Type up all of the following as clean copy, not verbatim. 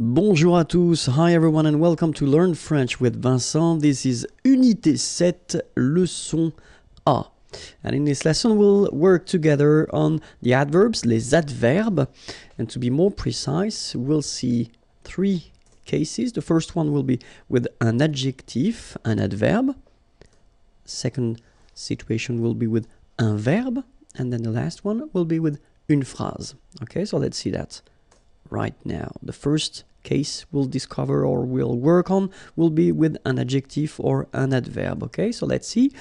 Bonjour à tous, hi everyone and welcome to Learn French with Vincent. This is Unité 7, leçon A. And in this lesson we'll work together on the adverbs, les adverbes. And to be more precise, we'll see three cases. The first one will be with an adjective, an adverb. Second situation will be with un verbe. And then the last one will be with une phrase. Okay, so let's see that right now. The first case we'll discover or we'll work on will be with an adjective or an adverb. Okay, so let's see.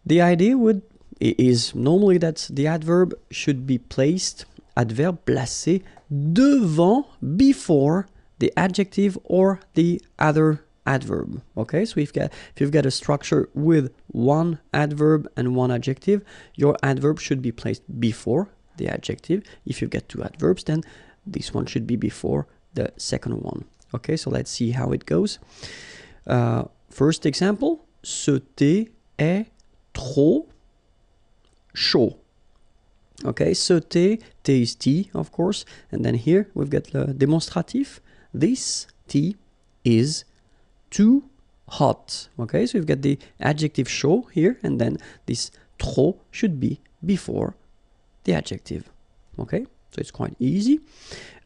The idea is normally that the adverb should be placed, adverbe placé, devant, before the adjective or the other adverb. Okay, so if you've got a structure with one adverb and one adjective, your adverb should be placed before the adjective. If you've got two adverbs, then this one should be before the second one. Okay, so let's see how it goes. First example, ce thé est trop chaud. Okay, ce thé is tea, of course. And then here we've got the demonstrative. This tea is too hot. Okay, so we've got the adjective chaud here, and then this trop should be before the adjective. Okay, so it's quite easy.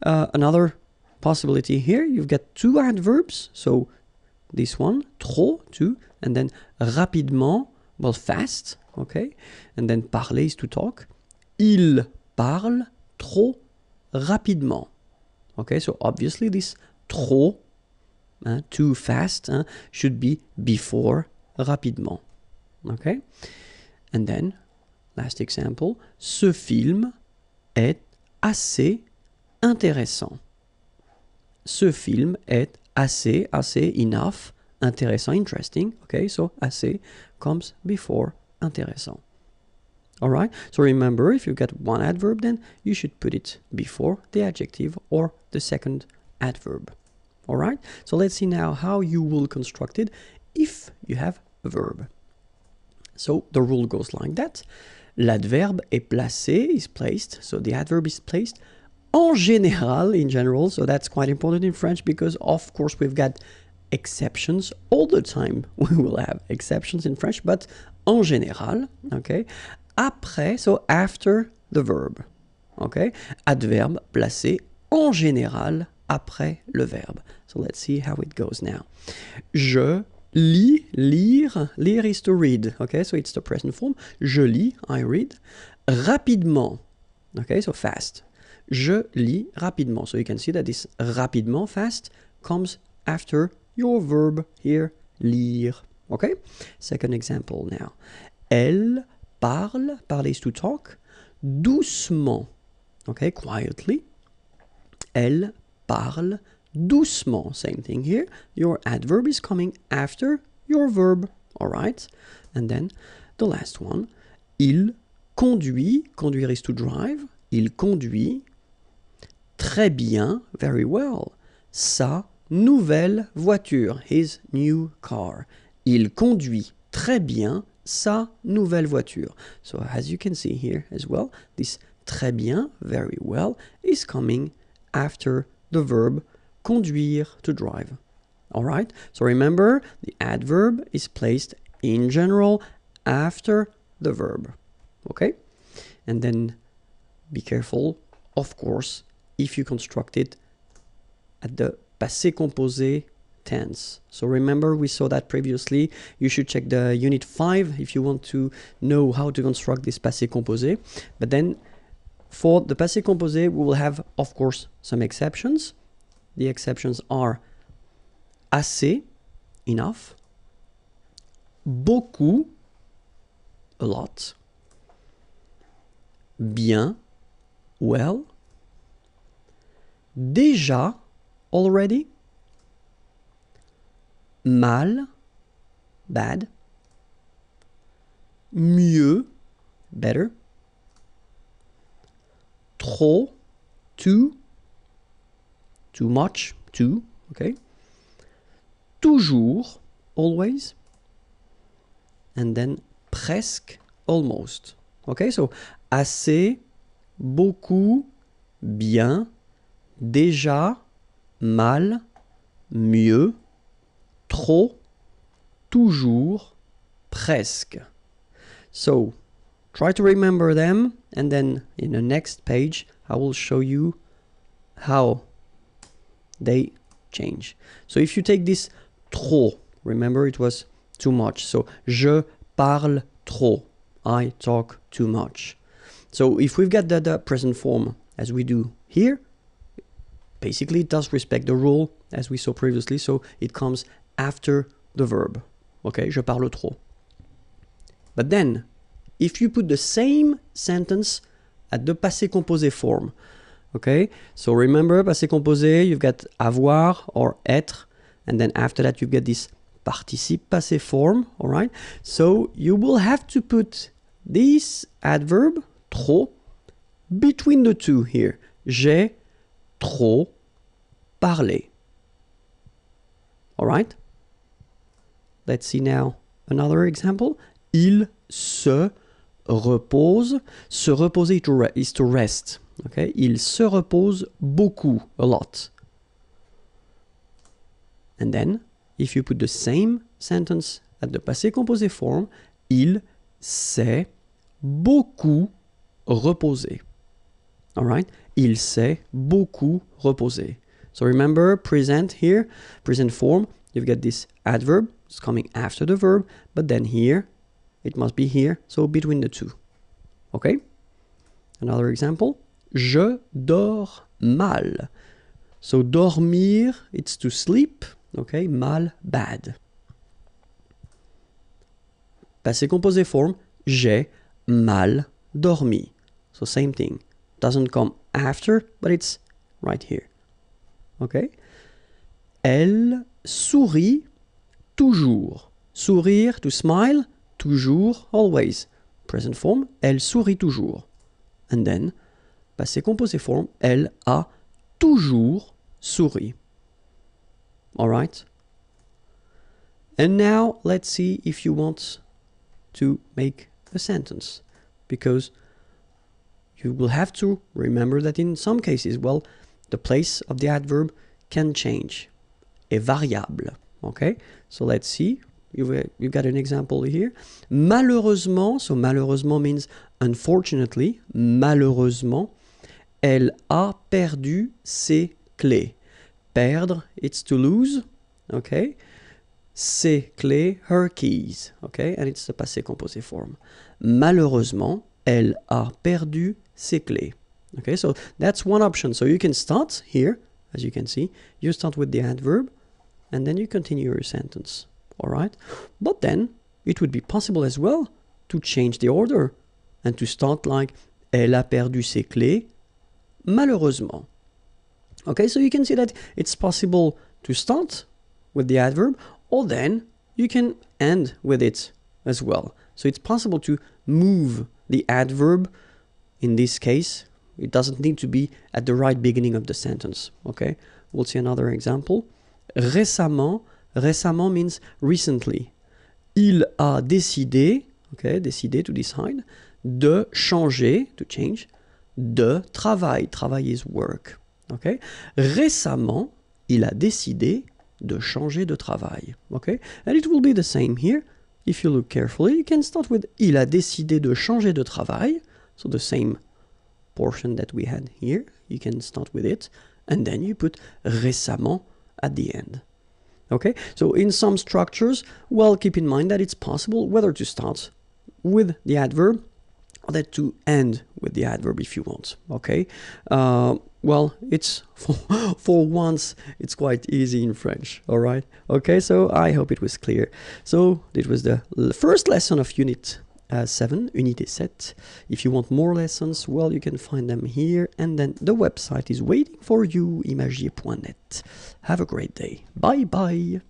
Another possibility here, you've got two adverbs. So this one, trop, two, and then rapidement, well, fast, okay? And then parler is to talk. Il parle trop rapidement. Okay, so obviously this trop, too fast, should be before rapidement. Okay? And then, last example, ce film est assez intéressant. Ce film est assez, enough, intéressant, interesting. Okay, so assez comes before intéressant. All right, so remember, if you've got one adverb, then you should put it before the adjective or the second adverb. All right, so let's see now how you will construct it if you have a verb. So the rule goes like that. L'adverbe est placé, is placed, so the adverb is placed en général, in general, so that's quite important in French because, of course, we've got exceptions all the time. We will have exceptions in French, but en général, okay? Après, so after the verb, okay? Adverbe placé en général après le verbe. So let's see how it goes now. Je lis, lire. Lire is to read, okay? So it's the present form. Je lis, I read. Rapidement, okay? So fast. Je lis rapidement. So you can see that this rapidement, fast, comes after your verb here, lire. Okay? Second example now. Elle parle, parler is to talk, doucement. Okay, quietly. Elle parle doucement. Same thing here. Your adverb is coming after your verb. All right? And then the last one. Il conduit. Conduire is to drive. Il conduit très bien, very well, sa nouvelle voiture, his new car. Il conduit très bien sa nouvelle voiture. So as you can see here as well, this très bien, very well, is coming after the verb conduire, to drive. All right? So remember, the adverb is placed in general after the verb. Okay? And then be careful, of course, if you construct it at the passé composé tense. So remember, we saw that previously. You should check the unit 5 if you want to know how to construct this passé composé. But then for the passé composé, we will have, of course, some exceptions. The exceptions are assez, enough, beaucoup, a lot, bien, well, déjà, already, mal, bad, mieux, better, trop, too much, too, okay, toujours, always, and then presque, almost. Okay, so assez, beaucoup, bien, déjà, mal, mieux, trop, toujours, presque. So, try to remember them, and then in the next page, I will show you how they change. So if you take this trop, remember it was too much. So, je parle trop. I talk too much. So if we've got the present form as we do here, basically it does respect the rule as we saw previously, so it comes after the verb. Okay, je parle trop. But then, if you put the same sentence at the passé composé form, okay, so remember passé composé, you've got avoir or être, and then after that you get this participe passé form, all right? So you will have to put this adverb, trop, between the two here. J'ai trop parlé. All right? Let's see now another example. Il se repose. Se reposer is to rest. Okay? Il se repose beaucoup, a lot. And then, if you put the same sentence at the passé composé form, il s'est beaucoup reposé. All right? Il s'est beaucoup reposé. So remember, present here, present form, you've got this adverb, it's coming after the verb, but then here, it must be here, so between the two. Okay? Another example. Je dors mal. So dormir, it's to sleep. Okay? Mal, bad. Passé composé form, j'ai mal dormi. So same thing. Doesn't come after, but it's right here. Okay? Elle sourit toujours. Sourire, to smile, toujours, always. Present form, elle sourit toujours. And then, passé composé form, elle a toujours souri. All right? And now, let's see if you want to make a sentence. Because you will have to remember that in some cases, well, the place of the adverb can change. Est variable. Okay? So let's see. You've got an example here. Malheureusement, so malheureusement means unfortunately, malheureusement, elle a perdu ses clés. Perdre, it's to lose. Okay? Ses clés, her keys. Okay? And it's the passé composé form. Malheureusement, elle a perdu ses clés. Okay, so that's one option. So you can start here, as you can see. You start with the adverb, and then you continue your sentence. All right? But then, it would be possible as well to change the order and to start like, elle a perdu ses clés, malheureusement. Okay, so you can see that it's possible to start with the adverb, or then you can end with it as well. So it's possible to move the adverb. In this case, it doesn't need to be at the right beginning of the sentence. Okay, we'll see another example. Récemment, récemment means recently. Il a décidé, okay, décidé to decide, de changer, to change, de travail. Travail is work. Okay, récemment, il a décidé de changer de travail. Okay, and it will be the same here. If you look carefully, you can start with il a décidé de changer de travail. So the same portion that we had here, you can start with it, and then you put récemment at the end. Okay, so in some structures, well, keep in mind that it's possible whether to start with the adverb or that to end with the adverb if you want. Okay, well, it's for once it's quite easy in French. All right. Okay, so I hope it was clear. So it was the first lesson of Unit 7, Unité 7. If you want more lessons, well, you can find them here, and then the website is waiting for you, imagier.net. Have a great day. Bye bye.